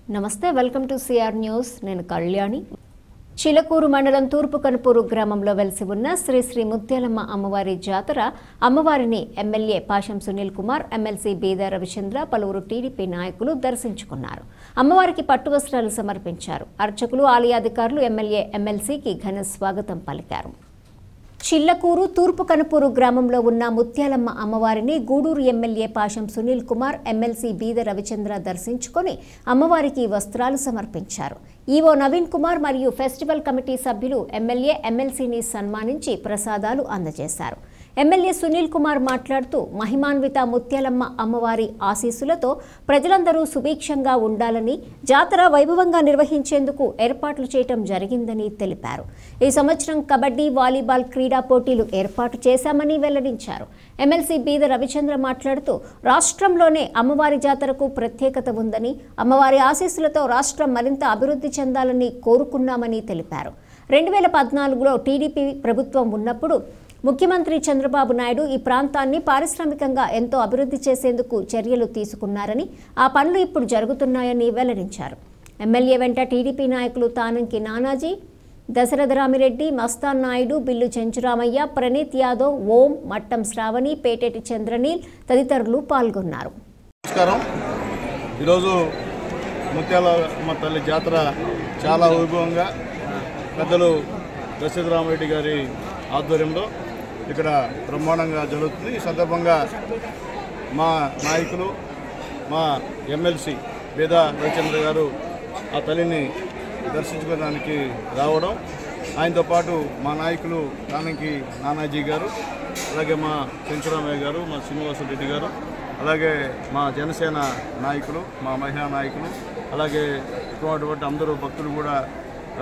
నమస్తే, welcome to CR news. నేను కళ్యాణి. చిలకూరు మండలం తూర్పు కనుపూరు గ్రామంలో వెలిసి ఉన్న శ్రీ శ్రీ ముత్యాలమ్మ అమ్మవారి జాతర అమ్మవారిని ఎమ్మెల్యే పాశం సునీల్ కుమార్, ఎమ్మెల్సీ బీదా రవిచంద్ర, పలువురు టీడీపీ నాయకులు దర్శించుకున్నారు. అమ్మవారికి పట్టు వస్త్రాలు సమర్పించారు. అర్చకులు, ఆలయ అధికారులు ఎమ్మెల్యే, ఎమ్మెల్సీకి ఘన స్వాగతం పలికారు. చిల్లకూరు తూర్పు కనుపూరు గ్రామంలో ఉన్న ముత్యాలమ్మ అమ్మవారిని గూడూరు ఎమ్మెల్యే పాశం సునీల్ కుమార్, ఎమ్మెల్సీ బీద రవిచంద్ర దర్శించుకొని అమ్మవారికి వస్త్రాలు సమర్పించారు. ఈవో నవీన్ కుమార్ మరియు ఫెస్టివల్ కమిటీ సభ్యులు ఎమ్మెల్యే, ఎమ్మెల్సీని సన్మానించి ప్రసాదాలు అందజేశారు. ఎమ్మెల్యే సునీల్ కుమార్ మాట్లాడుతూ మహిమాన్విత ముత్యాలమ్మ అమ్మవారి ఆశీస్సులతో ప్రజలందరూ సుభిక్షంగా ఉండాలని, జాతర వైభవంగా నిర్వహించేందుకు ఏర్పాట్లు చేయడం జరిగిందని తెలిపారు. ఈ సంవత్సరం కబడ్డీ, వాలీబాల్ క్రీడా పోటీలు ఏర్పాటు చేశామని వెల్లడించారు. ఎమ్మెల్సీ బీద రవిచంద్ర మాట్లాడుతూ రాష్ట్రంలోనే అమ్మవారి జాతరకు ప్రత్యేకత ఉందని, అమ్మవారి ఆశీస్సులతో రాష్ట్రం మరింత అభివృద్ధి చెందాలని కోరుకున్నామని తెలిపారు. 2014లో టీడీపీ ప్రభుత్వం ఉన్నప్పుడు ముఖ్యమంత్రి చంద్రబాబు నాయుడు ఈ ప్రాంతాన్ని పారిశ్రామికంగా ఎంతో అభివృద్ధి చేసేందుకు చర్యలు తీసుకున్నారని, ఆ పనులు ఇప్పుడు జరుగుతున్నాయని వెల్లడించారు. ఎమ్మెల్యే వెంట టీడీపీ నాయకులు తానంకి నానాజీ, దశరథరామిరెడ్డి, మస్తాన్ నాయుడు, బిల్లు చెంచురామయ్య, ప్రణీత్ యాదవ్, ఓం, మట్టం శ్రావణి, పేటేటి చంద్రనీల్ తదితరులు పాల్గొన్నారు. నమస్కారం. ఈరోజు ముత్యాలమ్మ తల్లి జాతర చాలా వైభవంగా పెద్దలు దశరథరామిరెడ్డి గారి ఆధ్వర్యంలో ఇక్కడ బ్రహ్మాండంగా జరుగుతుంది. ఈ సందర్భంగా మా నాయకులు, మా ఎమ్మెల్సీ బీదా రవిచంద్ర గారు ఆ తల్లిని దర్శించుకోవడానికి రావడం, ఆయనతో పాటు మా నాయకులు తానంకి నానాజీ గారు, అలాగే మా చెంచురామయ్య గారు, మా శ్రీనివాసరెడ్డి గారు, అలాగే మా జనసేన నాయకులు, మా మహిళా నాయకులు, అలాగే ఇటువంటి అందరూ భక్తులు కూడా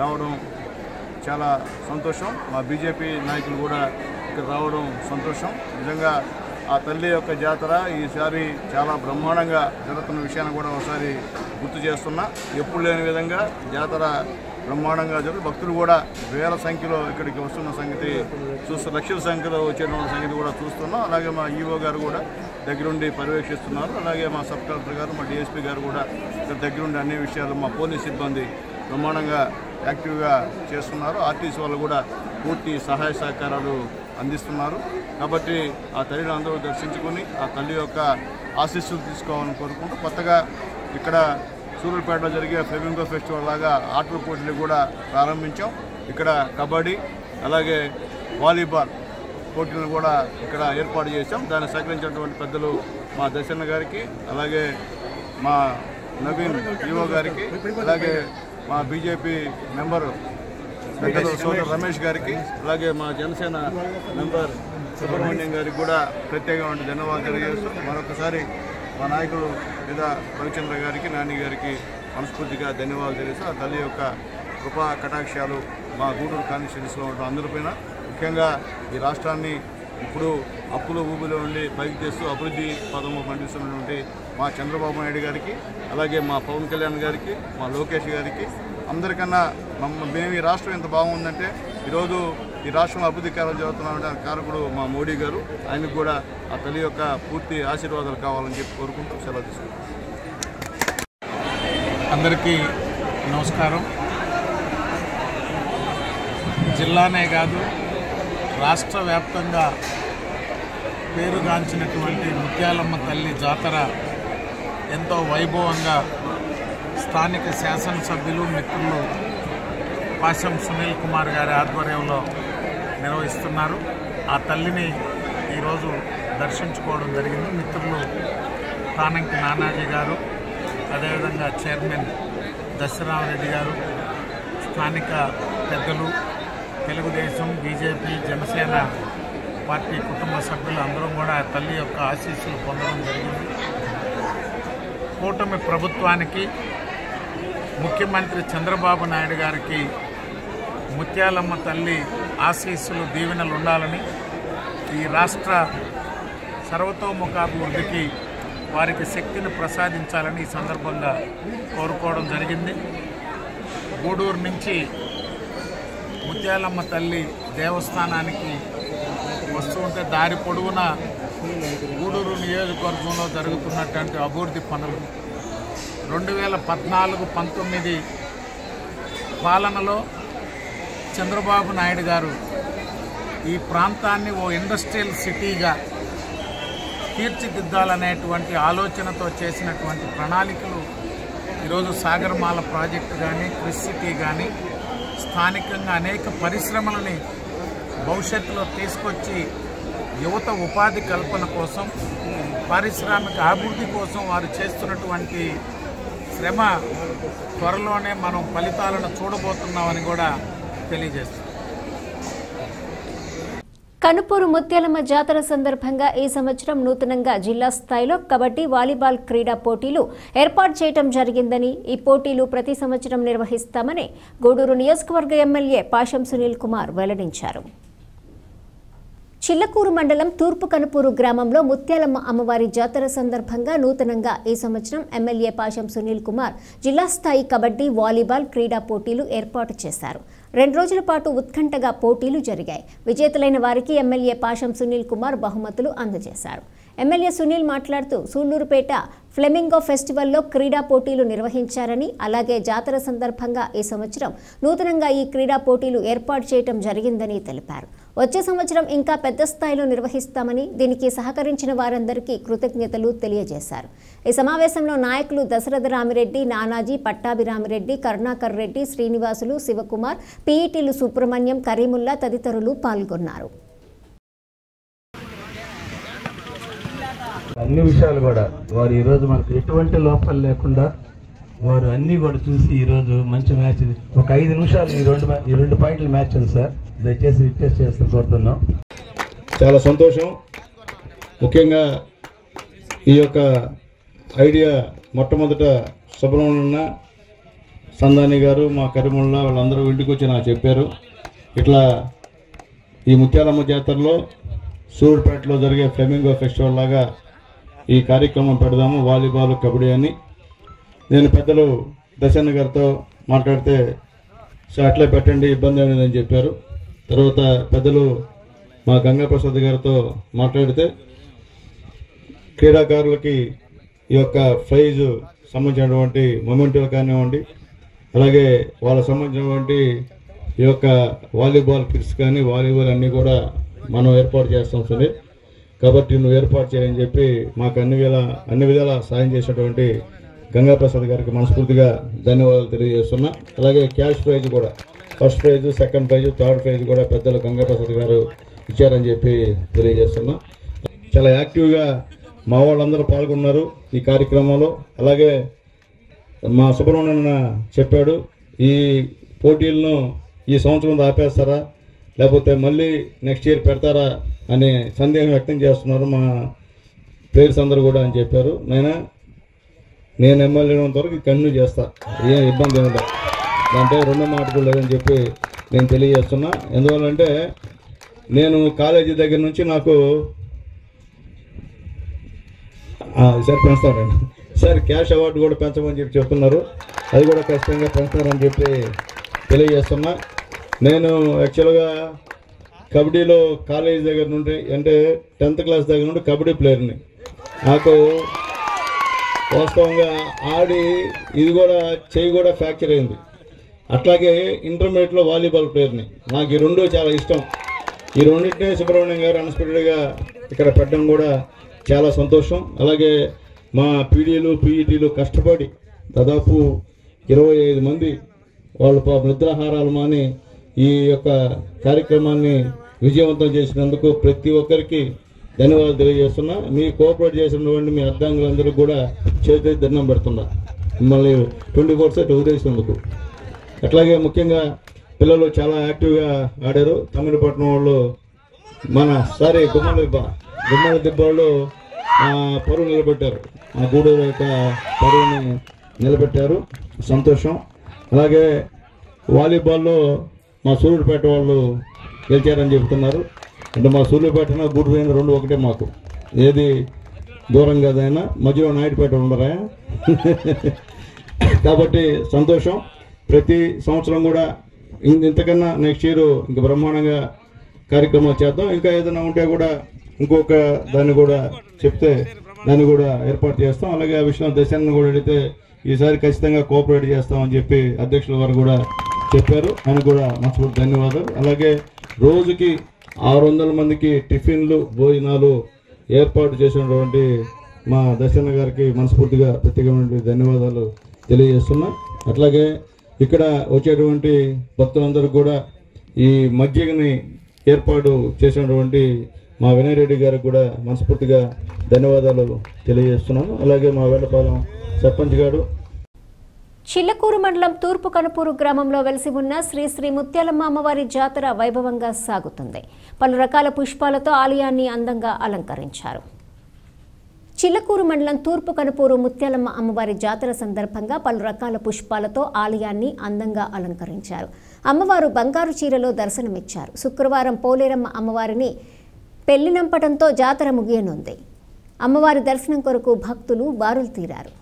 రావడం చాలా సంతోషం. మా బీజేపీ నాయకులు కూడా ఇక్కడ రావడం సంతోషం. నిజంగా ఆ తల్లి యొక్క జాతర ఈసారి చాలా బ్రహ్మాండంగా జరుగుతున్న విషయాన్ని కూడా ఒకసారి గుర్తు చేస్తున్నా. ఎప్పుడు లేని విధంగా జాతర బ్రహ్మాండంగా జరుగుతుంది. భక్తులు కూడా వేల సంఖ్యలో ఇక్కడికి వస్తున్న సంగతి లక్షల సంఖ్యలో వచ్చేటువంటి సంగతి కూడా చూస్తున్నాం. అలాగే మా ఈవో గారు కూడా దగ్గరుండి పర్యవేక్షిస్తున్నారు. అలాగే మా సబ్ కలెక్టర్ గారు, మా డిఎస్పీ గారు కూడా ఇక్కడ దగ్గరుండి అన్ని విషయాలు, మా పోలీస్ సిబ్బంది బ్రహ్మాండంగా యాక్టివ్గా చేస్తున్నారు. ఆర్టీసీ వాళ్ళు కూడా పూర్తి సహాయ సహకారాలు అందిస్తున్నారు. కాబట్టి ఆ తల్లిని అందరూ దర్శించుకొని ఆ తల్లి యొక్క ఆశీస్సులు తీసుకోవాలని కోరుకుంటూ, కొత్తగా ఇక్కడ సూర్యాపేటలో జరిగే ఫ్లెమింగో ఫెస్టివల్ లాగా ఆటల పోటీలు కూడా ప్రారంభించాం. ఇక్కడ కబడ్డీ, అలాగే వాలీబాల్ పోటీలను కూడా ఇక్కడ ఏర్పాటు చేశాం. దాన్ని సహకరించినటువంటి పెద్దలు మా దర్శన గారికి, అలాగే మా నవీన్ ఈవో గారికి, అలాగే మా బీజేపీ మెంబరు పెద్దలు సోదరు రమేష్ గారికి, అలాగే మా జనసేన మెంబర్ సుబ్రహ్మణ్యం గారికి కూడా ప్రత్యేకమైన ధన్యవాదాలు తెలియజేస్తూ, మరొకసారి మా నాయకుడు లేదా రవిచంద్ర గారికి, నాని గారికి మనస్ఫూర్తిగా ధన్యవాదాలు తెలియజేస్తూ, ఆ తల్లి యొక్క కృపా కటాక్షాలు మా గూడూరు కాన్స్టిట్యున్సీలో ఉన్న అందరిపైన, ముఖ్యంగా ఈ రాష్ట్రాన్ని ఇప్పుడు అప్పుల ఊబిలో ఉండి పైకి చేస్తూ అభివృద్ధి పదము పండిస్తున్నటువంటి మా చంద్రబాబు నాయుడు గారికి, అలాగే మా పవన్ కళ్యాణ్ గారికి, మా లోకేష్ గారికి, అందరికన్నా మేము ఈ రాష్ట్రం ఎంత బాగుందంటే ఈరోజు ఈ రాష్ట్రంలో అభివృద్ధి కార్యాలు జరుగుతున్న కారకుడు మా మోడీ గారు. ఆయనకు కూడా ఆ తల్లి యొక్క పూర్తి ఆశీర్వాదాలు కావాలని చెప్పి కోరుకుంటూ సెలవు తీసుకుంటాం. అందరికీ నమస్కారం. జిల్లానే కాదు, రాష్ట్ర వ్యాప్తంగా పేరుగాంచినటువంటి ముత్యాలమ్మ తల్లి జాతర ఎంతో వైభవంగా స్థానిక శాసనసభ్యులు, మిత్రులు పాశం సునీల్ కుమార్ గారి ఆధ్వర్యంలో నిర్వహిస్తున్నారు. ఆ తల్లిని ఈరోజు దర్శించుకోవడం జరిగింది. మిత్రులు తానంకి నానాజీ గారు, అదేవిధంగా చైర్మన్ దశరథరామిరెడ్డి గారు, స్థానిక పెద్దలు, తెలుగుదేశం, బీజేపీ, జనసేన పార్టీ కుటుంబ సభ్యులు అందరం కూడా ఆ తల్లి యొక్క ఆశీస్సులు పొందడం జరిగింది. కూటమి ప్రభుత్వానికి, ముఖ్యమంత్రి చంద్రబాబు నాయుడు గారికి ముత్యాలమ్మ తల్లి ఆశీస్సులు, దీవెనలు ఉండాలని, ఈ రాష్ట్ర సర్వతోముఖాభివృద్ధికి వారికి శక్తిని ప్రసాదించాలని ఈ సందర్భంగా కోరుకోవడం జరిగింది. గూడూరు నుంచి ముత్యాలమ్మ తల్లి దేవస్థానానికి వస్తూ ఉంటే దారి పొడవునా గూడూరు నియోజకవర్గంలో జరుగుతున్నటువంటి అభివృద్ధి పనులు, 2014-19 పాలనలో చంద్రబాబు నాయుడు గారు ఈ ప్రాంతాన్ని ఓ ఇండస్ట్రియల్ సిటీగా తీర్చిదిద్దాలనేటువంటి ఆలోచనతో చేసినటువంటి ప్రణాళికలు ఈరోజు సాగర్మాల ప్రాజెక్టు కానీ క్రిస్ సిటీ కానీ స్థానికంగా అనేక పరిశ్రమలని భవిష్యత్తులో తీసుకొచ్చి యువత ఉపాధి కల్పన కోసం పారిశ్రామిక అభివృద్ధి కోసం వారు చేస్తున్నటువంటి శ్రమ త్వరలోనే మనం ఫలితాలను చూడబోతున్నామని కూడా తెలియజేస్తున్నాం. కనుపూరు ముత్యాలమ్మ జాతర సందర్భంగా ఈ సంవత్సరం నూతనంగా జిల్లా స్థాయిలో కబడ్డీ వాలీబాల్ క్రీడా పోటీలు ఏర్పాటు చేయడం జరిగిందని, ఈ పోటీలు ప్రతి సంవత్సరం నిర్వహిస్తామని గూడూరు నియోజకవర్గ ఎమ్మెల్యే పాషం సునీల్ కుమార్ వెల్లడించారు. చిల్లకూరు మండలం తూర్పు కనుపూరు గ్రామంలో ముత్యాలమ్మ అమ్మవారి జాతర సందర్భంగా నూతనంగా ఈ సంవత్సరం ఎమ్మెల్యే పాషం సునీల్ కుమార్ జిల్లా స్థాయి కబడ్డీ వాలీబాల్ క్రీడా పోటీలు ఏర్పాటు చేశారు. 2 రోజుల పాటు ఉత్కంఠగా పోటీలు జరిగాయి. విజేతలైన వారికి ఎమ్మెల్యే పాషం సునీల్ కుమార్ బహుమతులు అందజేశారు. ఎమ్మెల్యే సునీల్ మాట్లాడుతూ సూళ్లూరుపేట ఫ్లెమింగో ఫెస్టివల్లో క్రీడా పోటీలు నిర్వహించారని, అలాగే జాతర సందర్భంగా ఈ సంవత్సరం నూతనంగా ఈ క్రీడా పోటీలు ఏర్పాటు చేయడం జరిగిందని తెలిపారు. వచ్చే సంవత్సరం ఇంకా పెద్ద స్థాయిలో నిర్వహిస్తామని, దీనికి సహకరించిన వారందరికీ కృతజ్ఞతలు తెలియజేశారు. ఈ సమావేశంలో నాయకులు దశరథ రామిరెడ్డి, నానాజీ, పట్టాభిరామిరెడ్డి, కరుణాకర్ రెడ్డి, శ్రీనివాసులు, శివకుమార్, పీఈటీలు సుబ్రహ్మణ్యం, కరీముల్లా తదితరులు పాల్గొన్నారు. అన్ని విషయాలు కూడా వారు ఈరోజు మనకు ఎటువంటి లోపాలు లేకుండా వారు అన్నీ కూడా చూసి ఈరోజు మంచి మ్యాచ్, ఒక 5 నిమిషాలు ఈ రెండు పాయింట్ల మ్యాచ్ ఉంది సార్, దయచేసి రిక్వెస్ట్ చేస్తూ కోరుతున్నాం. చాలా సంతోషం. ముఖ్యంగా ఈ యొక్క ఐడియా మొట్టమొదట సుబ్రహ్మణ్య సందాని గారు, మా కరిముల్లా వాళ్ళందరూ ఇంటికి వచ్చి నాకు చెప్పారు, ఇట్లా ఈ ముత్యాలమ్మ జాతరలో సూర్పేటలో జరిగే ఫ్లెమింగో ఫెస్టివల్ లాగా ఈ కార్యక్రమం పెడదాము, వాలీబాల్ కబడ్డీ అని. నేను పెద్దలు దశన్న గారితో మాట్లాడితే సో అట్లే పెట్టండి, ఇబ్బంది లేదని చెప్పారు. తర్వాత పెద్దలు మా గంగాప్రసాద్ గారితో మాట్లాడితే క్రీడాకారులకి ఈ యొక్క ప్రైజ్ సంబంధించినటువంటి మొమెంటో కానివ్వండి, అలాగే వాళ్ళకు సంబంధించినటువంటి ఈ యొక్క వాలీబాల్ కిట్స్ కానీ వాలీబాల్ అన్నీ కూడా మనం ఏర్పాటు చేస్తాం సునీల్, కాబట్టి నువ్వు ఏర్పాటు చేయని చెప్పి మాకు అన్ని విధాలా సాయం చేసినటువంటి గంగాప్రసాద్ గారికి మనస్ఫూర్తిగా ధన్యవాదాలు తెలియజేస్తున్నా. అలాగే క్యాష్ ప్రైజ్ కూడా, first prize, second prize, third prize కూడా పెద్దలు గంగాప్రసాద్ గారు ఇచ్చారని చెప్పి తెలియజేస్తున్నా. చాలా యాక్టివ్గా మా వాళ్ళందరూ పాల్గొన్నారు ఈ కార్యక్రమంలో. అలాగే మా సుబ్రహ్మణ్యన్న చెప్పాడు, ఈ పోటీలను ఈ సంవత్సరం ఆపేస్తారా లేకపోతే మళ్ళీ నెక్స్ట్ ఇయర్ పెడతారా అనే సందేహం వ్యక్తం చేస్తున్నారు మా ప్లేయర్స్ అందరూ కూడా అని చెప్పారు. నేను ఎమ్మెల్యే అయినంత వరకు కంటిన్యూ చేస్తా, ఏం ఇబ్బంది ఏమిటో, దాంట్లో రెండో మాట కూడా లేదని చెప్పి నేను తెలియజేస్తున్నా. ఎందువల్లంటే నేను కాలేజీ దగ్గర నుంచి నాకు సార్ పెంచుతారండి సార్, క్యాష్ అవార్డు కూడా పెంచమని చెప్పి చెప్తున్నారు, అది కూడా ఖచ్చితంగా పెంచుతారని చెప్పి తెలియజేస్తున్నా. నేను యాక్చువల్గా కబడ్డీలో కాలేజీ దగ్గర నుండి అంటే 10th క్లాస్ దగ్గర నుండి కబడ్డీ ప్లేయర్ని. నాకు వాస్తవంగా ఆడి ఇది కూడా చెయ్యి కూడా ఫ్రాక్చర్ అయింది. అట్లాగే ఇంటర్మీడియట్లో వాలీబాల్ ప్లేయర్ని. నాకు ఈ రెండు చాలా ఇష్టం. ఈ రెండింటినే సుబ్రహ్మణ్యం గారు అన్ఎక్స్పెక్టెడ్గా ఇక్కడ పెట్టడం కూడా చాలా సంతోషం. అలాగే మా పీడీలు పీఈటీలు కష్టపడి దాదాపు 25 మంది వాళ్ళు నిద్రాహారాలు మాని ఈ యొక్క కార్యక్రమాన్ని విజయవంతం చేసినందుకు ప్రతి ఒక్కరికి ధన్యవాదాలు తెలియజేస్తున్నా. మీ కోఆపరేట్ చేసినటువంటి మీ అర్ధాంగులందరూ కూడా చేతి దండం పెడుతున్నా, మిమ్మల్ని 24/7 వదిలేసినందుకు. అట్లాగే ముఖ్యంగా పిల్లలు చాలా యాక్టివ్గా ఆడారు. తమిళపట్నం వాళ్ళు గుమ్మల దిబ్బ వాళ్ళు పరువు నిలబెట్టారు, మా గూడూరు యొక్క పరువుని నిలబెట్టారు, సంతోషం. అలాగే వాలీబాల్లో మా సూర్యుపేట వాళ్ళు గెలిచారని చెప్తున్నారు. అంటే మా సూర్యుపేట గూడూరు అయిన రెండు ఒకటే, మాకు ఏది దూరం కదైనా మధ్యలో నాయుడుపేట ఉండరా కాబట్టి సంతోషం. ప్రతి సంవత్సరం కూడా ఇంతకన్నా నెక్స్ట్ ఇయర్ ఇంకా బ్రహ్మాండంగా కార్యక్రమాలు చేద్దాం. ఇంకా ఏదైనా ఉంటే కూడా ఇంకొక దాన్ని కూడా చెప్తే దాన్ని కూడా ఏర్పాటు చేస్తాం. అలాగే ఆ విషయంలో దశాన్ని కూడా అడిగితే ఈసారి ఖచ్చితంగా కోఆపరేట్ చేస్తామని చెప్పి అధ్యక్షుల వారు కూడా చెప్పారు. ఆయన కూడా మనస్ఫూర్తి ధన్యవాదాలు. అలాగే రోజుకి 600 మందికి టిఫిన్లు భోజనాలు ఏర్పాటు చేసినటువంటి మా దర్శన గారికి మనస్ఫూర్తిగా ప్రత్యేకమైన ధన్యవాదాలు తెలియజేస్తున్నా. అట్లాగే ఇక్కడ వచ్చేటువంటి భక్తులందరూ కూడా ఈ మజ్జిగని ఏర్పాటు చేసినటువంటి మా వినయ్ రెడ్డి గారికి కూడా మనస్ఫూర్తిగా ధన్యవాదాలు తెలియజేస్తున్నాను. అలాగే మా వేళపాలెం సర్పంచ్ గారు. చిల్లకూరు మండలం తూర్పు కనుపూరు గ్రామంలో వెలిసి ఉన్న శ్రీ శ్రీ ముత్యాలమ్మ అమ్మవారి జాతర వైభవంగా సాగుతుంది. పలు రకాల పుష్పాలతో ఆలయాన్ని అందంగా అలంకరించారు. చిల్లకూరు మండలం తూర్పు కనుపూరు ముత్యాలమ్మ అమ్మవారి జాతర సందర్భంగా పలు రకాల పుష్పాలతో ఆలయాన్ని అందంగా అలంకరించారు. అమ్మవారు బంగారు చీరలో దర్శనమిచ్చారు. శుక్రవారం పోలేరమ్మ అమ్మవారిని పెళ్లినంపటంతో జాతర ముగియనుంది. అమ్మవారి దర్శనం కొరకు భక్తులు బారులు తీరారు.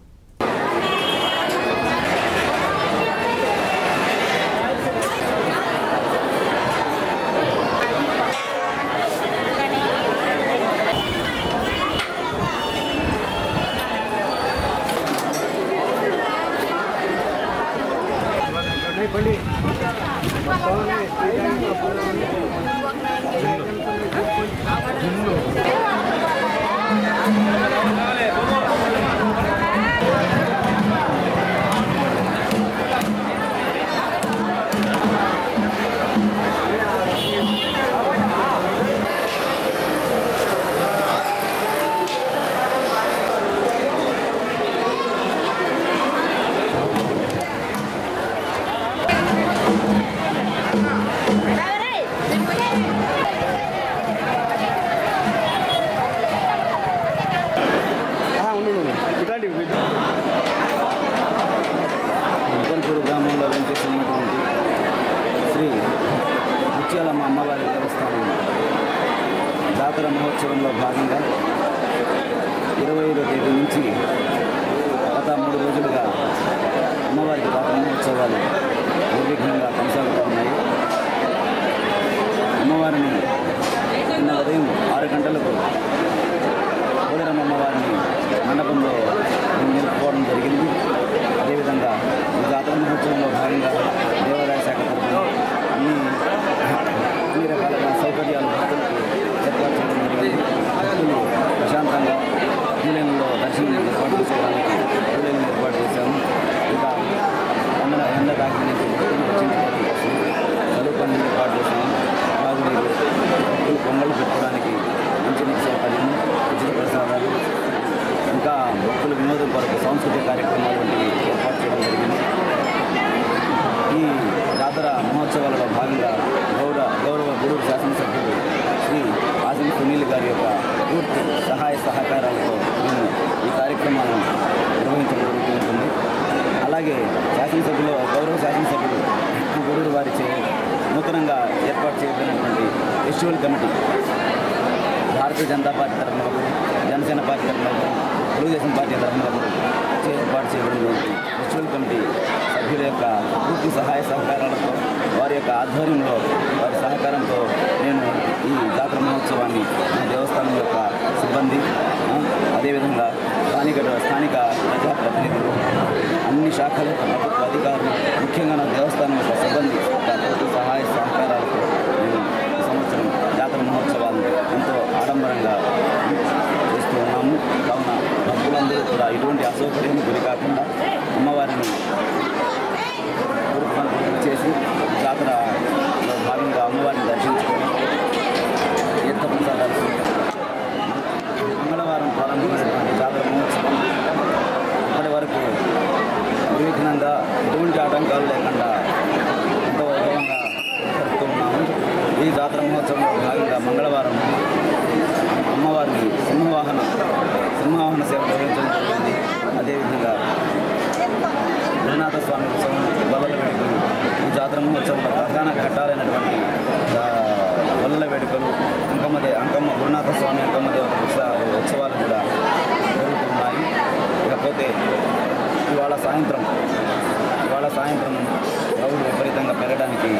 ముత్యాలపూర్ గ్రామంలో వెంకటేశ్వరున్నటువంటి శ్రీ ముత్యాలమ్మ అమ్మవారి దేవస్థానం జాతర మహోత్సవంలో భాగంగా 25వ తేదీ నుంచి గత 3 రోజులుగా అమ్మవారికి జాతర మహోత్సవాలు నిర్విఘ్నంగా కొనసాగుతూ ఉన్నాయి. అమ్మవారిని నిన్న ఉదయం 6 గంటలకు పోలేరమ్మ అమ్మవారిని మండపంలో నిలుపుకోవడం జరిగింది. అదేవిధంగా ఈ జాతర మహోత్సవంలో భాగంగా దేవాదాయ శాఖ తరఫున అన్ని రకాల సౌకర్యాలు భక్తులకు ఏర్పాటు చేయడం జరిగింది. భక్తులు ప్రశాంతంగా క్యూలైన్లో దర్శనం ఏర్పాటు చేసుకోవడానికి క్యూలైన్లు ఏర్పాటు చేశాము. ఇంకా ఎండ తాకి నుంచి చదువు పనులు ఏర్పాటు చేశాము. తాగునీరు, భక్తులు పొంగళ్ళు పెట్టుకోవడానికి మంచినీటి సౌకర్యం, ఉచిత ప్రసాదాలు, ఇంకా భక్తుల వినోదం కొరకు సాంస్కృతిక కార్యక్రమాలు వంటివి ఏర్పాటు చేయడం జరిగింది. ఈ జాతర మహోత్సవాలలో భాగంగా గౌరవ గూడూరు శాసనసభ్యులు శ్రీ ఆసిం సునీల్ గారి యొక్క పూర్తి సహాయ సహకారాలతో మేము ఈ కార్యక్రమాలను నిర్వహించడం జరుగుతూ ఉంటుంది. అలాగే గౌరవ శాసనసభ్యులు గూడూరు వారిచే నూతనంగా ఏర్పాటు చేయబడినటువంటి festival committee Bharatiya Janata party తరఫున ఒకరు, జనసేన పార్టీ తరఫున ఒకరు, తెలుగుదేశం పార్టీ తరఫున ఒకరు ఏర్పాటు చేయబడినటువంటి ఫెస్టివల్ కమిటీ సభ్యుల యొక్క పూర్తి సహాయ సహకారాలతో వారి యొక్క ఆధ్వర్యంలో వారి సహకారంతో నేను ఈ జాతర మహోత్సవాన్ని మా దేవస్థానం యొక్క సిబ్బంది, అదేవిధంగా స్థానిక ప్రజాప్రతినిధులు, అన్ని శాఖల ప్రభుత్వ అధికారులు, ముఖ్యంగా నా దేవస్థానం యొక్క సిబ్బంది పూర్తి సహాయ సహకారాలతో నేను ఈ సంవత్సరం జాతర మహోత్సవాన్ని ఎంతో ఆడంబరంగా చేస్తూ ఉన్నాము. కావున భక్తులందరూ కూడా ఇటువంటి అసౌకర్యానికి గురి కాకుండా అమ్మవారిని చేసి జాతరలో భాగంగా అమ్మవారిని దర్శించుకొని తీర్థ ప్రసాదాలు మంగళవారం ప్రారంభించినటువంటి జాతర మహోత్సవం ఇప్పటి వరకు నిర్విఘ్నంగా ఎటువంటి ఆటంకాలు లేకుండా ఎంతో వైభవంగా జరుపుతూ ఉన్నాము. ఈ జాతర మహోత్సవంలో భాగంగా మంగళవారం అమ్మవారిని సింహవాహన సేవ నిర్వహించడం జరిగింది. అదేవిధంగా గురునాథ స్వామి ఉత్సవం, వల్లల వేడుకలు, ఈ జాతర మహోత్సవంలో ప్రధాన ఘట్టాలైనటువంటి వల్లల వేడుకలు, అంకమ్మ గురునాథ స్వామి అంకమ్మ దేవత ఉత్సవాలు కూడా జరుగుతున్నాయి. ఇకపోతే ఇవాళ సాయంత్రం క్రౌడ్ విపరీతంగా పెరగడానికి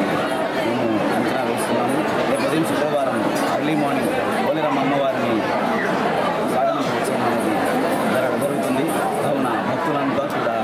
మేము అంచనా వేస్తున్నాము. రేపు ఉదయం శుక్రవారం ఎర్లీ మార్నింగ్ పోలేరమ్మ అమ్మవారిని సాగనంప ఉత్సవం అనేది జరుగుతుంది. కావున భక్తులంతా కూడా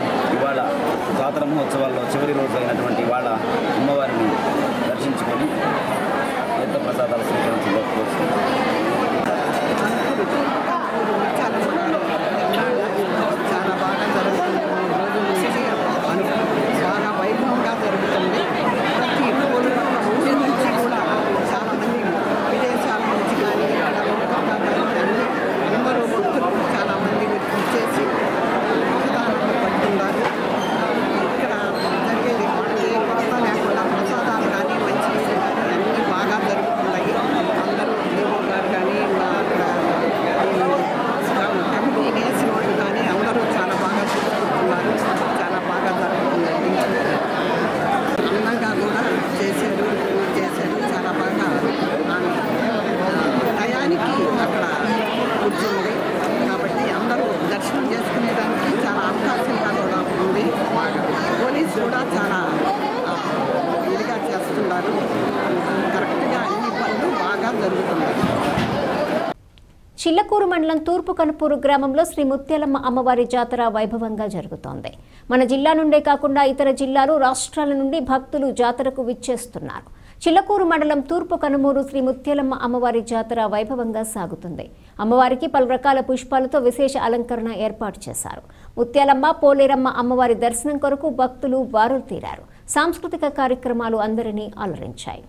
కరెక్ట్గా అన్ని పనులు బాగా జరుగుతున్నాయి. చిల్లకూరు మండలం తూర్పు కనుపూరు గ్రామంలో శ్రీ ముత్యాలమ్మ అమ్మవారి జాతర వైభవంగా జరుగుతోంది. మన జిల్లా నుండే కాకుండా ఇతర జిల్లాలు, రాష్ట్రాల నుండి భక్తులు జాతరకు విచ్చేస్తున్నారు. చిల్లకూరు మండలం తూర్పు కనుమూరు శ్రీ ముత్యాలమ్మ అమ్మవారి జాతర వైభవంగా సాగుతుంది. అమ్మవారికి పలు రకాల పుష్పాలతో విశేష అలంకరణ ఏర్పాటు చేశారు. ముత్యాలమ్మ, పోలేరమ్మ అమ్మవారి దర్శనం కొరకు భక్తులు బారులు తీరారు. సాంస్కృతిక కార్యక్రమాలు అందరినీ అలరించాయి.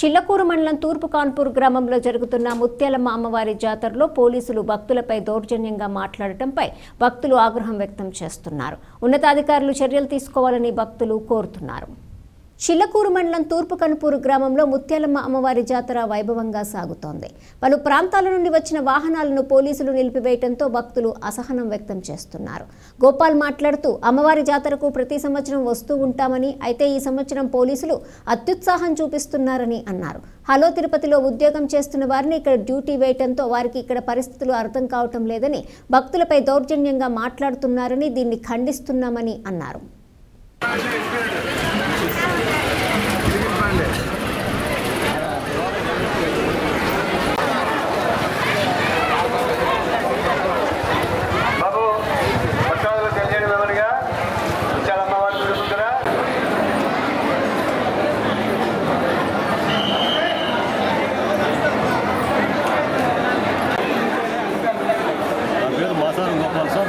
చిల్లకూరు మండలం తూర్పు కాన్పూర్ గ్రామంలో జరుగుతున్న ముత్యాలమ్మ అమ్మవారి జాతరలో పోలీసులు భక్తులపై దౌర్జన్యంగా మాట్లాడటంపై భక్తులు ఆగ్రహం వ్యక్తం చేస్తున్నారు. ఉన్నతాధికారులు చర్యలు తీసుకోవాలని భక్తులు కోరుతున్నారు. చిల్లకూరు మండలం తూర్పు కనుపూరు గ్రామంలో ముత్యాలమ్మ అమ్మవారి జాతర వైభవంగా సాగుతోంది. పలు ప్రాంతాల నుండి వచ్చిన వాహనాలను పోలీసులు నిలిపివేయడంతో భక్తులు అసహనం వ్యక్తం చేస్తున్నారు. గోపాల్ మాట్లాడుతూ అమ్మవారి జాతరకు ప్రతి సంవత్సరం వస్తూ ఉంటామని, అయితే ఈ సంవత్సరం పోలీసులు అత్యుత్సాహం చూపిస్తున్నారని అన్నారు. హలో తిరుపతిలో ఉద్యోగం చేస్తున్న వారిని ఇక్కడ డ్యూటీ వేయడంతో వారికి ఇక్కడ పరిస్థితులు అర్థం కావటం లేదని, భక్తులపై దౌర్జన్యంగా మాట్లాడుతున్నారని, దీన్ని ఖండిస్తున్నామని అన్నారు.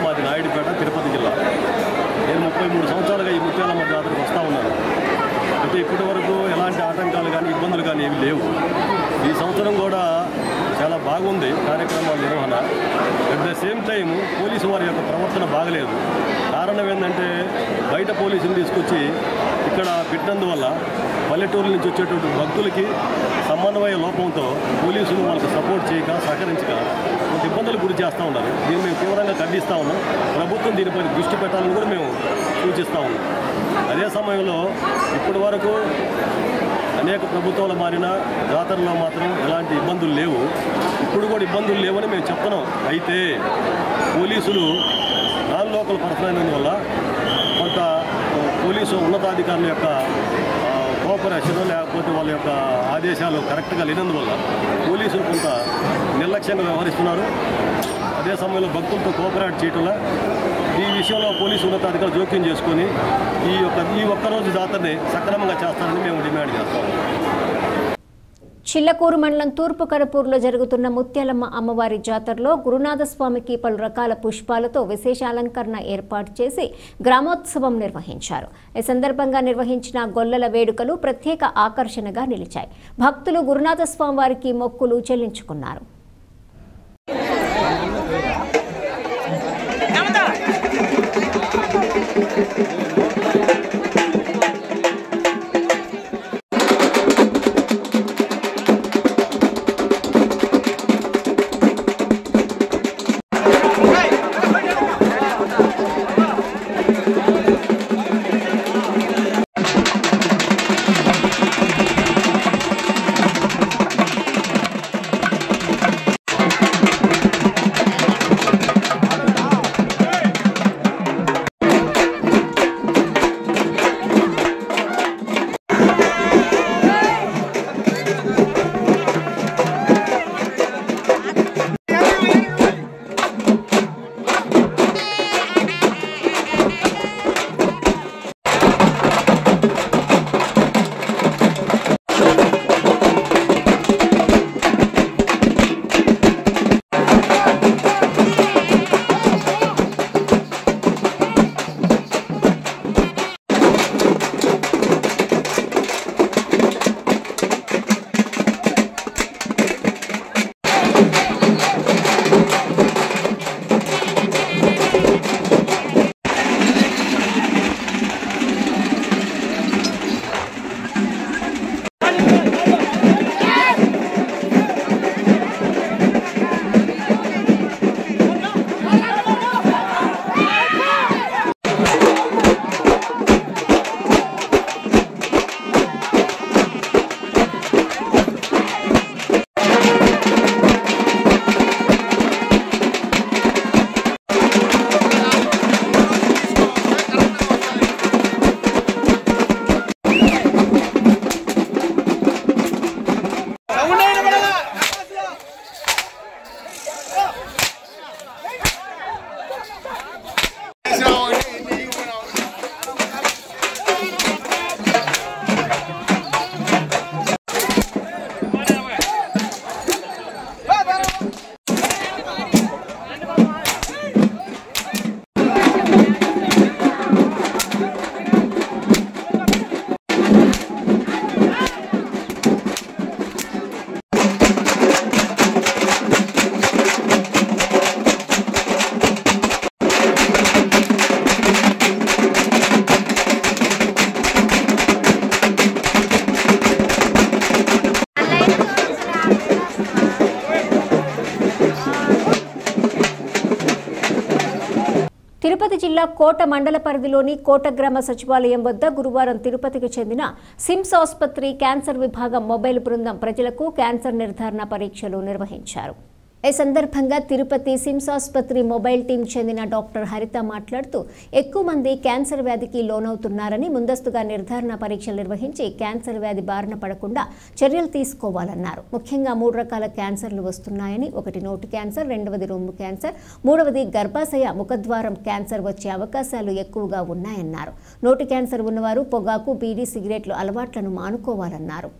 మాది నాయుడుపేట, తిరుపతి జిల్లా. నేను 33 సంవత్సరాలుగా ఈ ముత్యాలమ్మ జాతరకు వస్తూ ఉన్నాను. అయితే ఇప్పటి వరకు ఎలాంటి ఆటంకాలు కానీ ఇబ్బందులు కానీ ఏమి లేవు. ఈ సంవత్సరం కూడా చాలా బాగుంది కార్యక్రమాల నిర్వహణ. At the same time police వారి యొక్క ప్రవర్తన బాగలేదు. కారణం ఏంటంటే బయట పోలీసులు తీసుకొచ్చి ఇక్కడ పెట్టినందువల్ల పల్లెటూరు నుంచి వచ్చేటువంటి భక్తులకి సమన్వయ లోపంతో పోలీసులు వాళ్ళకి సపోర్ట్ చేయక, సహకరించక కొంత ఇబ్బందులు గురి చేస్తూ ఉన్నారు. దీన్ని మేము తీవ్రంగా ఖండిస్తూ ఉన్నాం. ప్రభుత్వం దీనిపై దృష్టి పెట్టాలని కూడా మేము సూచిస్తూ ఉన్నాం. అదే సమయంలో ఇప్పటి వరకు అనేక ప్రభుత్వాలు మారిన జాతరలో మాత్రం ఎలాంటి ఇబ్బందులు లేవు. ఇప్పుడు కూడా ఇబ్బందులు లేవని మేము చెప్తున్నాం. అయితే పోలీసులు నాన్ లోకల్ పర్సన్ అయినందువల్ల కొంత పోలీసు ఉన్నతాధికారుల యొక్క కోఆపరేషన్ లేకపోతే వాళ్ళ యొక్క ఆదేశాలు కరెక్ట్గా లేనందువల్ల పోలీసులు కొంత నిర్లక్ష్యంగా వ్యవహరిస్తున్నారు. అదే సమయంలో భక్తులతో కోఆపరేట్ చేయటంలో ఈ విషయంలో పోలీసు ఉన్నతాధికారులు జోక్యం చేసుకొని ఈ ఒక్కరోజు జాతరని సక్రమంగా చేస్తారని మేము డిమాండ్ చేస్తాము. చిల్లకూరు మండలం తూర్పు కనుపూరులో జరుగుతున్న ముత్యాలమ్మ అమ్మవారి జాతరలో గురునాథస్వామికి పలు రకాల పుష్పాలతో విశేష అలంకరణ ఏర్పాటు చేసి గ్రామోత్సవం నిర్వహించారు. ఈ సందర్భంగా నిర్వహించిన గొల్లల వేడుకలు ప్రత్యేక ఆకర్షణగా నిలిచాయి. భక్తులు గురునాథస్వామి వారికి మొక్కులు చెల్లించుకున్నారు. తిరుపతి జిల్లా కోట మండల పరిధిలోని కోట గ్రామ సచివాలయం వద్ద గురువారం తిరుపతికి చెందిన సిమ్స్ ఆసుపత్రి క్యాన్సర్ విభాగం మొబైల్ బృందం ప్రజలకు క్యాన్సర్ నిర్ధారణ పరీక్షలు నిర్వహించారు. ఈ సందర్భంగా తిరుపతి సిమ్స్ ఆసుపత్రి మొబైల్ టీం చెందిన డాక్టర్ హరిత మాట్లాడుతూ ఎక్కువ మంది క్యాన్సర్ వ్యాధికి లోనవుతున్నారని ముందస్తుగా నిర్ధారణ పరీక్షలు నిర్వహించి క్యాన్సర్ వ్యాధి బారిన పడకుండా చర్యలు తీసుకోవాలన్నారు. ముఖ్యంగా 3 రకాల క్యాన్సర్లు వస్తున్నాయని, ఒకటి నోటి క్యాన్సర్, రెండవది రొమ్ము క్యాన్సర్, మూడవది గర్భాశయ ముఖద్వారం క్యాన్సర్ వచ్చే అవకాశాలు ఎక్కువగా ఉన్నాయన్నారు. నోటి క్యాన్సర్ ఉన్నవారు పొగాకు, బీడీ, సిగరెట్లు అలవాట్లను మానుకోవాలన్నారు.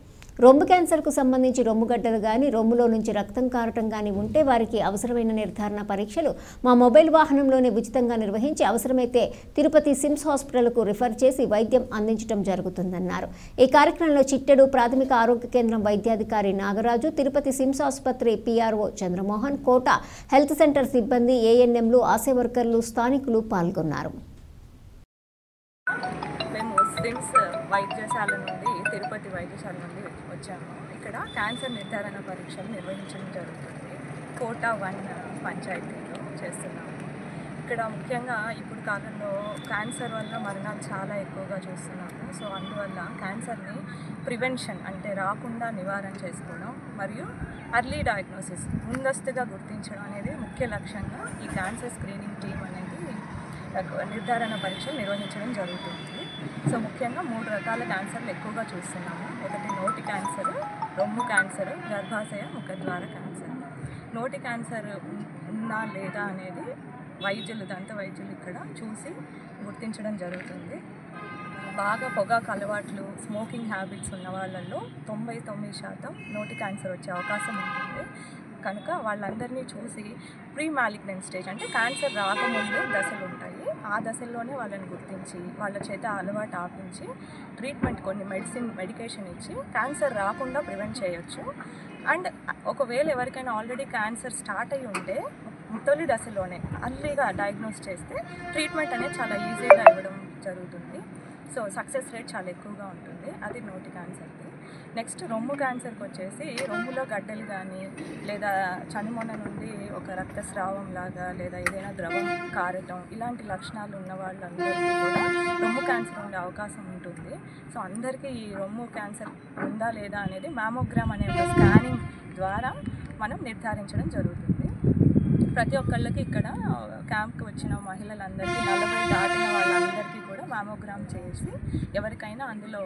రొమ్ము క్యాన్సర్కు సంబంధించి రొమ్ముగడ్డలు కానీ, రొమ్ములో నుంచి రక్తం కారటం కానీ ఉంటే వారికి అవసరమైన నిర్ధారణ పరీక్షలు మా మొబైల్ వాహనంలోనే ఉచితంగా నిర్వహించి అవసరమైతే తిరుపతి సిమ్స్ హాస్పిటల్కు రిఫర్ చేసి వైద్యం అందించడం జరుగుతుందన్నారు. ఈ కార్యక్రమంలో చిట్టెడు ప్రాథమిక ఆరోగ్య కేంద్రం వైద్యాధికారి నాగరాజు, తిరుపతి సిమ్స్ ఆసుపత్రి పిఆర్ఓ చంద్రమోహన్, కోట హెల్త్ సెంటర్ సిబ్బంది, ఏఎన్ఎంలు, ఆశా వర్కర్లు, స్థానికులు పాల్గొన్నారు. వైద్యశాల నుండి తిరుపతి వైద్యశాల నుండి వచ్చాము. ఇక్కడ క్యాన్సర్ నిర్ధారణ పరీక్షలు నిర్వహించడం జరుగుతుంది. కోట 1 పంచాయతీలో చేస్తున్నాము. ఇక్కడ ముఖ్యంగా ఇప్పుడు కాలంలో క్యాన్సర్ వల్ల మరణాలు చాలా ఎక్కువగా చూస్తున్నాము. సో అందువల్ల క్యాన్సర్ని ప్రివెన్షన్ అంటే రాకుండా నివారణ చేసుకోవడం మరియు అర్లీ డయాగ్నోసిస్ ముందస్తుగా గుర్తించడం అనేది ముఖ్య లక్ష్యంగా ఈ క్యాన్సర్ స్క్రీనింగ్ టీం అనేది నిర్ధారణ పరీక్షలు నిర్వహించడం జరుగుతుంది. సో ముఖ్యంగా 3 రకాల క్యాన్సర్లు ఎక్కువగా చూస్తున్నాము. ఒకటి నోటి క్యాన్సర్, రొమ్ము క్యాన్సర్, గర్భాశయ ముఖద్వార క్యాన్సర్. నోటి క్యాన్సర్ ఉందా లేదా అనేది దంత వైద్యులు ఇక్కడ చూసి గుర్తించడం జరుగుతుంది. బాగా పొగాకు అలవాట్లు, స్మోకింగ్ హ్యాబిట్స్ ఉన్న వాళ్ళల్లో 99% నోటి క్యాన్సర్ వచ్చే అవకాశం ఉంటుంది. కనుక వాళ్ళందరినీ చూసి ప్రీ మ్యాలిగ్నెంట్ స్టేజ్ అంటే క్యాన్సర్ రాకముందు దశలు ఉంటాయి. ఆ దశల్లోనే వాళ్ళని గుర్తించి వాళ్ళ చేత అలవాటు ఆపించి ట్రీట్మెంట్ కొన్ని మెడికేషన్ ఇచ్చి క్యాన్సర్ రాకుండా ప్రివెంట్ చేయొచ్చు. అండ్ ఒకవేళ ఎవరికైనా ఆల్రెడీ క్యాన్సర్ స్టార్ట్ అయ్యి ఉంటే తొలి దశలోనే అర్లీగా డయాగ్నోస్ చేస్తే ట్రీట్మెంట్ అనేది చాలా ఈజీగా ఇవ్వడం జరుగుతుంది. సో సక్సెస్ రేట్ చాలా ఎక్కువగా ఉంటుంది. అది నోటి క్యాన్సర్కి. నెక్స్ట్ రొమ్ము క్యాన్సర్కి వచ్చేసి రొమ్ములో గడ్డలు కానీ లేదా చనుమొన నుండి ఒక రక్తస్రావం లాగా లేదా ఏదైనా ద్రవం కారటం ఇలాంటి లక్షణాలు ఉన్న వాళ్ళందరికీ కూడా రొమ్ము క్యాన్సర్ ఉండే అవకాశం ఉంటుంది. సో అందరికీ ఈ రొమ్ము క్యాన్సర్ ఉందా లేదా అనేది మ్యామోగ్రామ్ అనే ఒక స్కానింగ్ ద్వారా మనం నిర్ధారించడం జరుగుతుంది. ప్రతి ఒక్కళ్ళకి ఇక్కడ క్యాంప్కి వచ్చిన మహిళలందరికీ 40 దాటిన వాళ్ళందరికీ కూడా మ్యామోగ్రామ్ చేసి ఎవరికైనా అందులో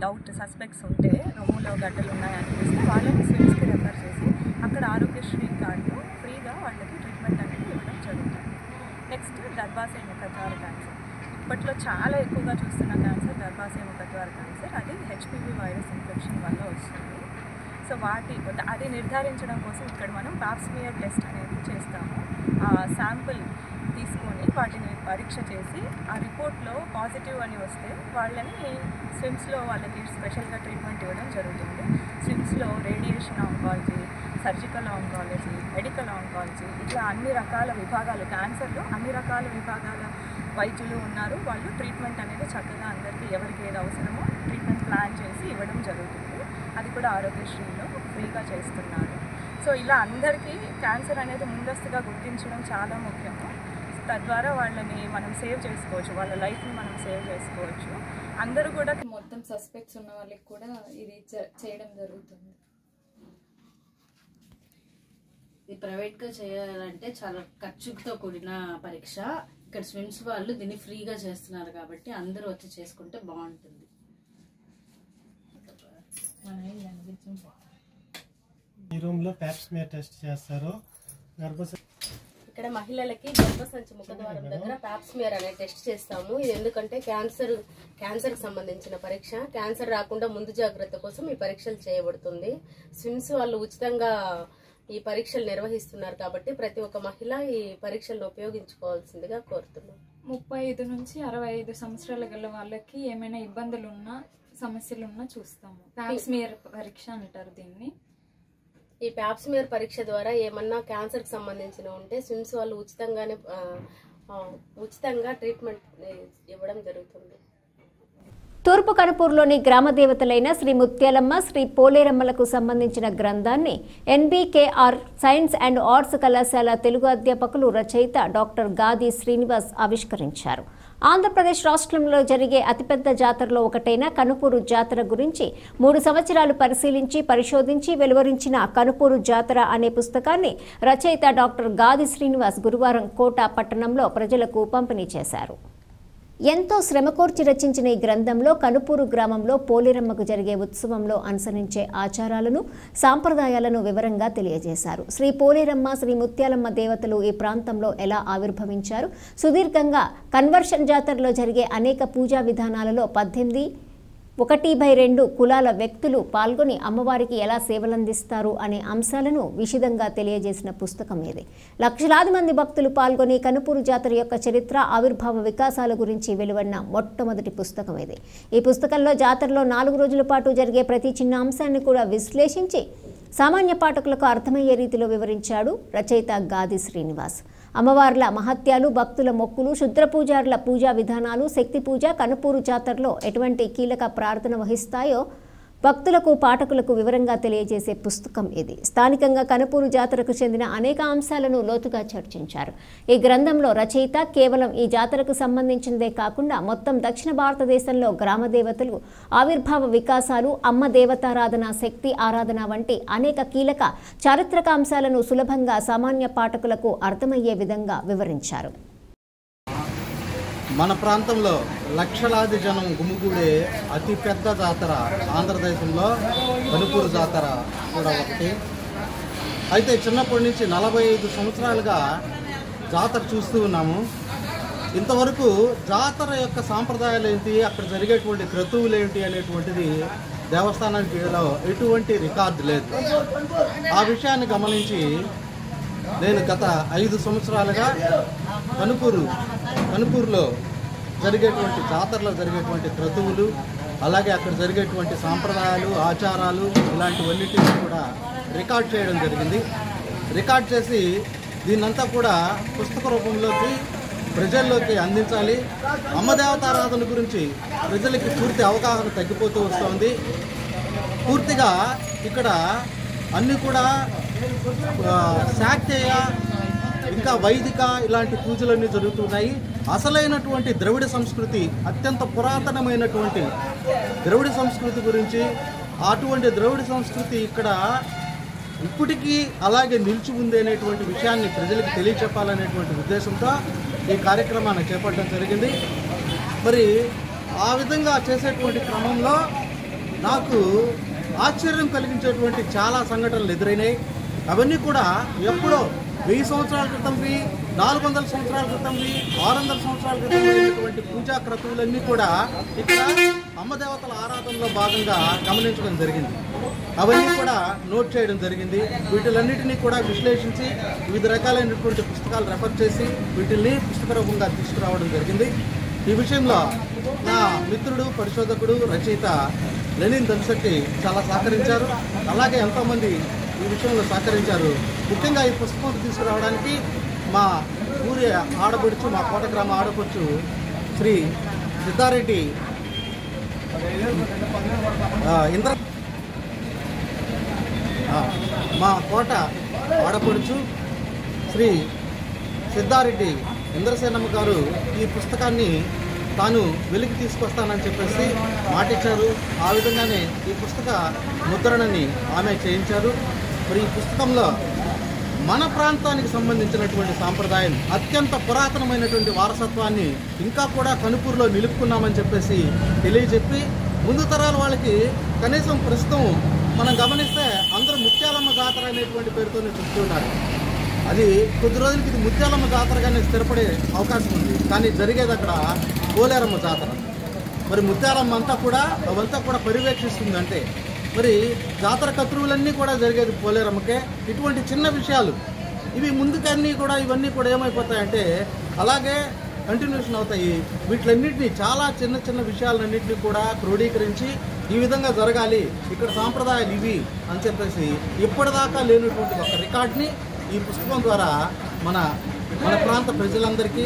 డౌట్ సస్పెక్ట్స్ ఉంటే రొమ్ములో గడ్డలు ఉన్నాయనిపిస్తే వాళ్ళని స్విమ్స్కి రెఫర్ చేసి అక్కడ ఆరోగ్యశ్రీ కార్డు ఫ్రీగా వాళ్ళకి ట్రీట్మెంట్ అనేది ఇవ్వడం జరుగుతుంది. నెక్స్ట్ గర్భాశయ ముఖద్వార క్యాన్సర్. ఇప్పట్లో చాలా ఎక్కువగా చూస్తున్న క్యాన్సర్ గర్భాశయ ముఖద్వార క్యాన్సర్. అది హెచ్పివి వైరస్ ఇన్ఫెక్షన్ వల్ల వస్తుంది. సో అది నిర్ధారించడం కోసం ఇక్కడ మనం పాప్స్మియర్ టెస్ట్ అనేది చేస్తాము. శాంపుల్ తీసుకొని వాటిని పరీక్ష చేసి ఆ రిపోర్ట్లో పాజిటివ్ అని వస్తే వాళ్ళని స్విమ్స్లో వాళ్ళకి స్పెషల్గా ట్రీట్మెంట్ ఇవ్వడం జరుగుతుంది. స్విమ్స్లో radiation oncology, surgical oncology, medical oncology ఇట్లా అన్ని రకాల విభాగాలు, క్యాన్సర్లో అన్ని రకాల విభాగాల వైద్యులు ఉన్నారు. వాళ్ళు ట్రీట్మెంట్ అనేది చక్కగా అందరికీ ఎవరికి ఏది అవసరమో ట్రీట్మెంట్ ప్లాన్ చేసి ఇవ్వడం జరుగుతుంది. అది కూడా ఆరోగ్యశ్రీలో ఫ్రీగా చేస్తున్నారు. సో ఇలా అందరికీ క్యాన్సర్ అనేది ముందస్తుగా గుర్తించడం చాలా ముఖ్యము. తద్వారా వాళ్ళని మనం సేవ్ చేసుకోవచ్చు, వాళ్ళ లైఫ్ని మనం సేవ్ చేసుకోవచ్చు. అందరూ కూడా మొత్తం సస్పెక్ట్స్ ఉన్న వాళ్ళకి కూడా ఇది చేయడం జరుగుతుంది. ఇది ప్రైవేట్గా చేయాలంటే చాలా ఖర్చుతో కూడిన పరీక్ష. ఇక్కడ స్విమ్స్ వాళ్ళు దీన్ని ఫ్రీగా చేస్తున్నారు కాబట్టి అందరూ వచ్చి చేసుకుంటే బాగుంటుంది. ఈ రూమ్లో ప్యాప్స్మియర్ టెస్ట్ చేస్తారు. ఇక్కడ మహిళలకి గర్భసంచి ముఖద్వారం దగ్గర ప్యాప్స్మియర్ అనే టెస్ట్ చేస్తాము. ఇది ఎందుకంటే క్యాన్సర్ సంబంధించిన పరీక్ష. క్యాన్సర్ రాకుండా ముందు జాగ్రత్త కోసం ఈ పరీక్షలు చేయబడుతుంది. స్విమ్స్ వాళ్ళు ఉచితంగా ఈ పరీక్షలు నిర్వహిస్తున్నారు కాబట్టి ప్రతి ఒక్క మహిళ ఈ పరీక్షలను ఉపయోగించుకోవాల్సిందిగా కోరుతున్నాం. 35 నుంచి 65 సంవత్సరాల గల వాళ్ళకి ఏమైనా ఇబ్బందులున్నా సమస్యలున్నా చూస్తాము. ప్యాప్స్మియర్ పరీక్ష అంటారు దీన్ని. ఈ ప్యాప్స్మియర్ పరీక్ష ద్వారా ఏమన్నా క్యాన్సర్కి సంబంధించిన ఉంటే స్విమ్స్ వాళ్ళు ఉచితంగా ట్రీట్మెంట్ ఇవ్వడం జరుగుతుంది. తూర్పు కనుపూరులోని గ్రామ దేవతలైన శ్రీ ముత్యాలమ్మ, శ్రీ పోలేరమ్మలకు సంబంధించిన గ్రంథాన్ని ఎన్బీకేఆర్ సైన్స్ అండ్ ఆర్ట్స్ కళాశాల తెలుగు అధ్యాపకులు రచయిత డాక్టర్ గాది శ్రీనివాస్ ఆవిష్కరించారు. ఆంధ్రప్రదేశ్ రాష్ట్రంలో జరిగే అతిపెద్ద జాతరలో ఒకటైన కనుపూరు జాతర గురించి 3 సంవత్సరాలు పరిశీలించి పరిశోధించి వెలువరించిన కనుపూరు జాతర అనే పుస్తకాన్ని రచయిత డాక్టర్ గాది శ్రీనివాస్ గురువారం కోట పట్టణంలో ప్రజలకు పంపిణీ చేశారు. ఎంతో శ్రమకోర్చి రచించిన ఈ గ్రంథంలో కనుపూరు గ్రామంలో పోలేరమ్మకు జరిగే ఉత్సవంలో అనుసరించే ఆచారాలను, సాంప్రదాయాలను వివరంగా తెలియజేశారు. శ్రీ పోలేరమ్మ, శ్రీ ముత్యాలమ్మ దేవతలు ఈ ప్రాంతంలో ఎలా ఆవిర్భవించారు, సుదీర్ఘంగా కన్వర్షన్ జాతరలో జరిగే అనేక పూజా విధానాలలో 18/1/2 కులాల వ్యక్తులు పాల్గొని అమ్మవారికి ఎలా సేవలందిస్తారు అనే అంశాలను విశదంగా తెలియజేసిన పుస్తకం ఇది. లక్షలాది మంది భక్తులు పాల్గొని కనుపూరు జాతర యొక్క చరిత్ర, ఆవిర్భావ వికాసాల గురించి వెలువడిన మొట్టమొదటి పుస్తకం ఇది. ఈ పుస్తకంలో జాతరలో 4 రోజుల పాటు జరిగే ప్రతి చిన్న అంశాన్ని కూడా విశ్లేషించి సామాన్య పాఠకులకు అర్థమయ్యే రీతిలో వివరించాడు రచయిత గాది శ్రీనివాస్. అమ్మవార్ల మహత్యాలు, భక్తుల మొక్కులు, శుద్ర పూజారుల పూజా విధానాలు, శక్తి పూజ, కనుపూరు జాతరలో ఎటువంటి కీలక ప్రార్థన వహిస్తాయో భక్తులకు, పాఠకులకు వివరంగా తెలియజేసే పుస్తకం ఇది. స్థానికంగా కనుపూరు జాతరకు చెందిన అనేక అంశాలను లోతుగా చర్చించారు. ఈ గ్రంథంలో రచయిత కేవలం ఈ జాతరకు సంబంధించిందే కాకుండా మొత్తం దక్షిణ భారతదేశంలో గ్రామ దేవతలు, ఆవిర్భావ వికాసాలు, అమ్మ దేవతారాధన, శక్తి ఆరాధన వంటి అనేక కీలక చారిత్రక అంశాలను సులభంగా సామాన్య పాఠకులకు అర్థమయ్యే విధంగా వివరించారు. మన ప్రాంతంలో లక్షలాది జనం గుమిగూడే అతి పెద్ద జాతర ఆంధ్రదేశంలో కనుపూరు జాతర కూడా ఒకటి. అయితే చిన్నప్పటి నుంచి 45 సంవత్సరాలుగా జాతర చూస్తూ ఉన్నాము. ఇంతవరకు జాతర యొక్క సాంప్రదాయాలు ఏంటి, అక్కడ జరిగేటువంటి క్రతువులు ఏంటి అనేటువంటిది దేవస్థానానికి ఎటువంటి రికార్డు లేదు. ఆ విషయాన్ని గమనించి నేను గత 5 సంవత్సరాలుగా కనుపూరులో జరిగేటువంటి జాతరలో జరిగేటువంటి క్రతువులు, అలాగే అక్కడ జరిగేటువంటి సాంప్రదాయాలు, ఆచారాలు ఇలాంటివన్నిటిని కూడా రికార్డ్ చేయడం జరిగింది. రికార్డ్ చేసి దీన్నంతా కూడా పుస్తక రూపంలోకి ప్రజల్లోకి అందించాలి. అమ్మదేవతారాధన గురించి ప్రజలకి పూర్తి అవగాహన తగ్గిపోతూ వస్తుంది. పూర్తిగా ఇక్కడ అన్నీ కూడా శాక్తేయ, ఇంకా వైదిక ఇలాంటి పూజలన్నీ జరుగుతున్నాయి. అసలైనటువంటి ద్రవిడ సంస్కృతి, అత్యంత పురాతనమైనటువంటి ద్రవిడ సంస్కృతి గురించి, అటువంటి ద్రవిడ సంస్కృతి ఇక్కడ ఇప్పటికీ అలాగే నిలిచి ఉంది అనేటువంటి విషయాన్ని ప్రజలకు తెలియచెప్పాలనేటువంటి ఉద్దేశంతో ఈ కార్యక్రమాన్ని చేపట్టడం జరిగింది. మరి ఆ విధంగా చేసేటువంటి క్రమంలో నాకు ఆశ్చర్యం కలిగించేటువంటి చాలా సంఘటనలు ఎదురైనాయి. అవన్నీ కూడా ఎప్పుడో 1000 సంవత్సరాల క్రితంవి, 400 సంవత్సరాల క్రితంవి, 600 సంవత్సరాల క్రితం అయినటువంటి పూజా క్రతువులన్నీ కూడా ఇక్కడ అమ్మదేవతల ఆరాధనలో భాగంగా గమనించడం జరిగింది. అవన్నీ కూడా నోట్ చేయడం జరిగింది. వీటిలన్నిటినీ కూడా విశ్లేషించి వివిధ రకాలైనటువంటి పుస్తకాలు రెఫర్ చేసి వీటిల్ని పుస్తక రూపంగా తీసుకురావడం జరిగింది. ఈ విషయంలో నా మిత్రుడు, పరిశోధకుడు, రచయిత లెనిన్ దన్శెట్టి చాలా సహకరించారు. అలాగే ఎంతోమంది ఈ విషయంలో సహకరించారు. ముఖ్యంగా ఈ పుస్తకం తీసుకురావడానికి మా ఊరి ఆడపడుచు, మా కోట గ్రామ ఆడపడుచు శ్రీ సిద్ధారెడ్డి మా కోట ఆడపడుచు శ్రీ సిద్ధారెడ్డి ఇంద్రసేనమ్మ గారు ఈ పుస్తకాన్ని తాను వెలికి తీసుకొస్తానని చెప్పేసి మాటిచ్చారు. ఆ విధంగానే ఈ పుస్తక ముద్రణని ఆమె చేయించారు. మరి ఈ పుస్తకంలో మన ప్రాంతానికి సంబంధించినటువంటి సాంప్రదాయం, అత్యంత పురాతనమైనటువంటి వారసత్వాన్ని ఇంకా కూడా కనుపూరులో నిలుపుకున్నామని చెప్పేసి తెలియజెప్పి ముందు తరాల వాళ్ళకి కనీసం ప్రస్తుతం మనం గమనిస్తే అందరూ ముత్యాలమ్మ జాతర అనేటువంటి పేరుతోనే చూస్తున్నారు. అది కొద్ది రోజులకి ఇది ముత్యాలమ్మ జాతరగానే స్థిరపడే అవకాశం ఉంది. కానీ జరిగేది అక్కడ పోలేరమ్మ జాతర. మరి ముత్యాలమ్మ అవంతా కూడా పర్యవేక్షిస్తుంది. అంటే మరి జాతర కత్రువులన్నీ కూడా జరిగేది పోలేరమ్మకే. ఇటువంటి చిన్న విషయాలు ఇవి ముందుకన్నీ కూడా ఇవన్నీ కూడా ఏమైపోతాయంటే అలాగే కంటిన్యూషన్ అవుతాయి. వీటిలన్నింటినీ చాలా చిన్న చిన్న విషయాలన్నింటినీ కూడా క్రోడీకరించి ఈ విధంగా జరగాలి, ఇక్కడ సాంప్రదాయాలు ఇవి అని చెప్పేసి ఇప్పటిదాకా లేనటువంటి ఒక రికార్డ్ని ఈ పుస్తకం ద్వారా మన ప్రాంత ప్రజలందరికీ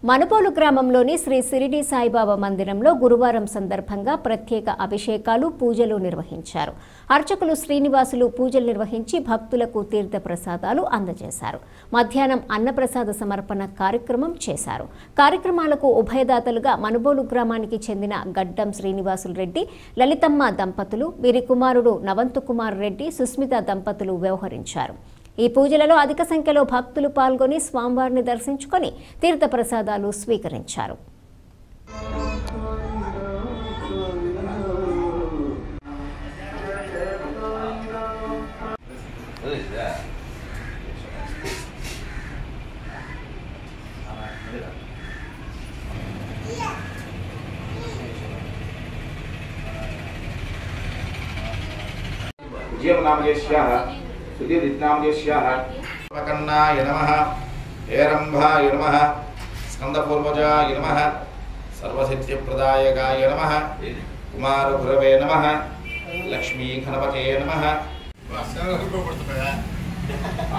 మనుపోలు గ్రామంలోని శ్రీ సిరిడి సాయిబాబా మందిరంలో గురువారం సందర్భంగా ప్రత్యేక అభిషేకాలు పూజలు నిర్వహించారు. అర్చకులు శ్రీనివాసులు పూజలు నిర్వహించి భక్తులకు తీర్థ ప్రసాదాలు అందజేశారు. మధ్యాహ్నం అన్నప్రసాద సమర్పణ కార్యక్రమం చేశారు. కార్యక్రమాలకు ఉభయదాతలుగా మనుబోలు గ్రామానికి చెందిన గడ్డం శ్రీనివాసులు రెడ్డి, లలితమ్మ దంపతులు, వీరి కుమారుడు నవంతు కుమార్ రెడ్డి, సుస్మిత దంపతులు వ్యవహరించారు. ఈ పూజలలో అధిక సంఖ్యలో భక్తులు పాల్గొని స్వామివారిని దర్శించుకొని తీర్థ ప్రసాదాలు స్వీకరించారు. సుధీర్నామదేశ్యాయ నమః, హేరంభాయ నమః, స్కందపూర్వజాయ నమః, సర్వసిద్ధిప్రదాయకాయ నమః, కుమారగురవే నమః, లక్ష్మీ గణపతే నమః.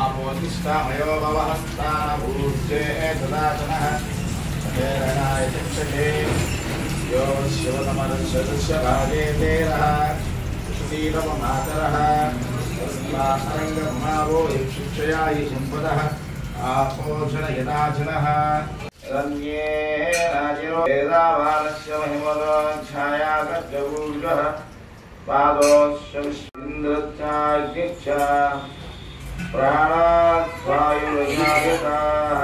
ఆపోజిష్టామయో భవహస్తానభూజే సదాచనః హేరణాయ చక్షే యో శివతమరుషభాగే తేరః సుధీరమమాతరః రంగమావో యక్షయాయి సంపదః ఆపోషణ యదాచనః రమ్యే రాజో వేదావానస్య మహిమలో ఛాయాగర్గూర్గః పాదోశ్చ విశ్వేంద్రచాగ్నిశ్చ ప్రాణాద్వాయుర్యాగతాః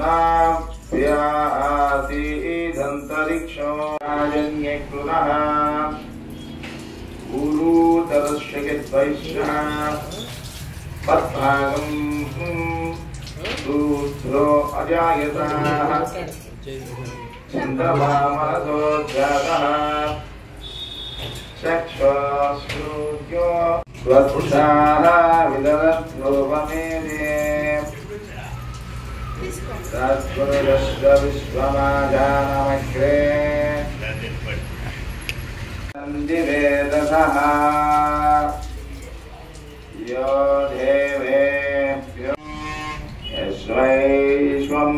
నాభ్యాసీదంతరిక్షో రాజన్యకృతః ఊరూతరశ్యగద్వైశ్యః పద్భాగం రుద్రో అజాయతాః చంద్రభామరసో జాతః చక్షుస్సూర్యో స్వపుషాః విదరద్రోపమేదే తత్పురుషస్య విశ్వమాజానమగ్రే దివేదసః యో దేవేభ్యో యశ్వైశ్వం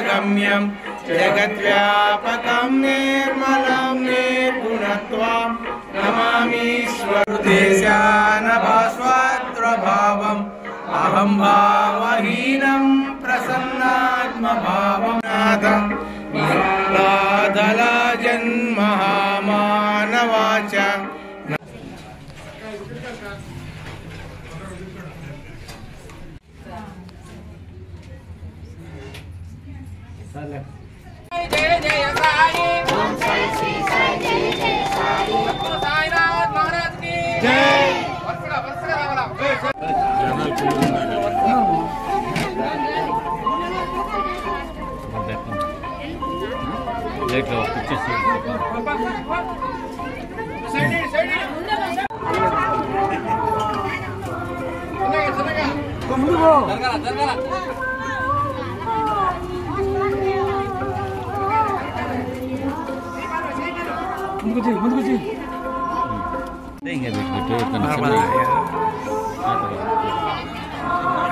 గమ్యం జగద్వ్యాపకం నిర్మలం నిర్గుణత్వం నమామీశ్వరుదేశానభాస్వాత్రభావం అహం భావహీనం ప్రసన్నాత్మభావం నాథలాధల జన్మహామానవాచ జయ జయ సాయి ఓం సాయి శ్రీ సాయి జయ జయ సాయి సద్గురు సాయినాథ్ మహారాజ్ కి జై వరుసగా రావాలా లేట్ వచ్చేసి ముందుకు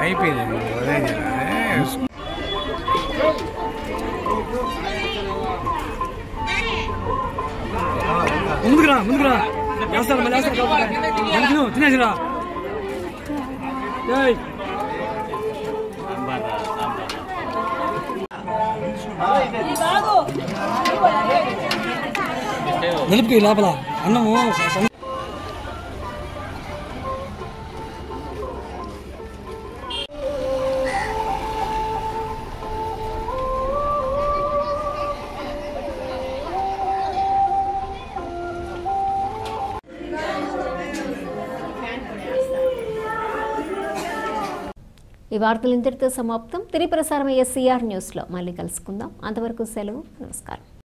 అయిపోయింది ముందుకురా వేస్తారు మళ్ళీ వేస్తారు తినేసిరా బాగు నిలుపుకి లోపల అన్నము ఈ వార్తలు ఇంతటితో సమాప్తం. తిరిగి ప్రసారమయ్యే సిఆర్ న్యూస్లో మళ్ళీ కలుసుకుందాం. అంతవరకు సెలవు. నమస్కారం.